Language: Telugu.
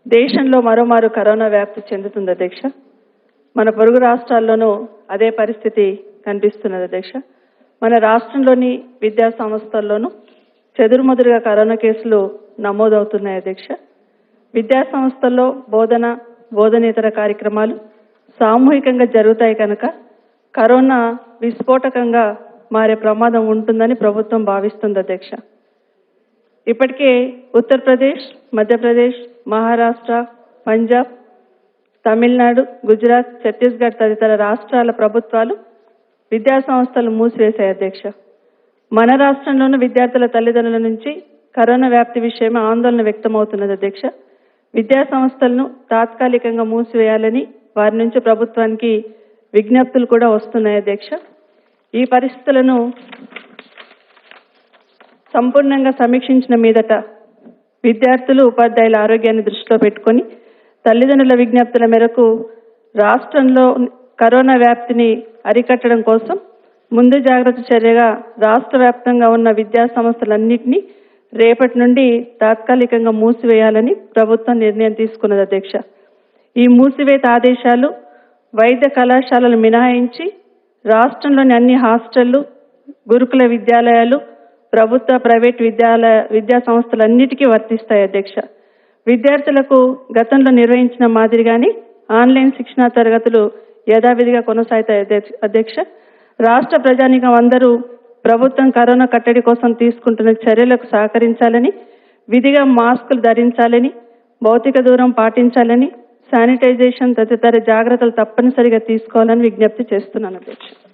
దేశంలో మరోమారు కరోనా వ్యాప్తి చెందుతుంది అధ్యక్ష. మన పొరుగు రాష్ట్రాల్లోనూ అదే పరిస్థితి కనిపిస్తున్నది అధ్యక్ష. మన రాష్ట్రంలోని విద్యా సంస్థల్లోనూ చెదురుమదురుగా కరోనా కేసులు నమోదవుతున్నాయి అధ్యక్ష. విద్యా సంస్థల్లో బోధనేతర కార్యక్రమాలు సామూహికంగా జరుగుతాయి కనుక కరోనా విస్ఫోటకంగా మారే ప్రమాదం ఉంటుందని ప్రభుత్వం భావిస్తుంది అధ్యక్ష. ఇప్పటికే ఉత్తరప్రదేశ్, మధ్యప్రదేశ్, మహారాష్ట్ర, పంజాబ్, తమిళనాడు, గుజరాత్, ఛత్తీస్గఢ్ తదితర రాష్ట్రాల ప్రభుత్వాలు విద్యా సంస్థలు మూసివేశాయి అధ్యక్ష. మన రాష్ట్రంలోనూ విద్యార్థుల తల్లిదండ్రుల నుంచి కరోనా వ్యాప్తి విషయమై ఆందోళన వ్యక్తమవుతున్నది అధ్యక్ష. విద్యా సంస్థలను తాత్కాలికంగా మూసివేయాలని వారి నుంచి ప్రభుత్వానికి విజ్ఞప్తులు కూడా వస్తున్నాయి అధ్యక్ష. ఈ పరిస్థితులను సంపూర్ణంగా సమీక్షించిన మీదట విద్యార్థులు, ఉపాధ్యాయుల ఆరోగ్యాన్ని దృష్టిలో పెట్టుకొని తల్లిదండ్రుల విజ్ఞప్తుల మేరకు రాష్ట్రంలో కరోనా వ్యాప్తిని అరికట్టడం కోసం ముందు జాగ్రత్త చర్యగా రాష్ట్ర వ్యాప్తంగా ఉన్న విద్యా సంస్థలన్నింటినీ రేపటి నుండి తాత్కాలికంగా మూసివేయాలని ప్రభుత్వం నిర్ణయం తీసుకున్నది అధ్యక్ష. ఈ మూసివేత ఆదేశాలు వైద్య కళాశాలలు మినహాయించి రాష్ట్రంలోని అన్ని హాస్టళ్లు, గురుకుల విద్యాలయాలు, ప్రభుత్వ ప్రైవేట్ విద్యా సంస్థలన్నిటికీ వర్తిస్తాయి అధ్యక్ష. విద్యార్థులకు గతంలో నిర్వహించిన మాదిరిగానే ఆన్లైన్ శిక్షణా తరగతులు యథావిధిగా కొనసాగుతాయి అధ్యక్ష. రాష్ట్ర ప్రజానీకం అందరూ ప్రభుత్వం కరోనా కట్టడి కోసం తీసుకుంటున్న చర్యలకు సహకరించాలని, విధిగా మాస్కులు ధరించాలని, భౌతిక దూరం పాటించాలని, శానిటైజేషన్ తదితర జాగ్రత్తలు తప్పనిసరిగా తీసుకోవాలని విజ్ఞప్తి చేస్తున్నాను అధ్యక్ష.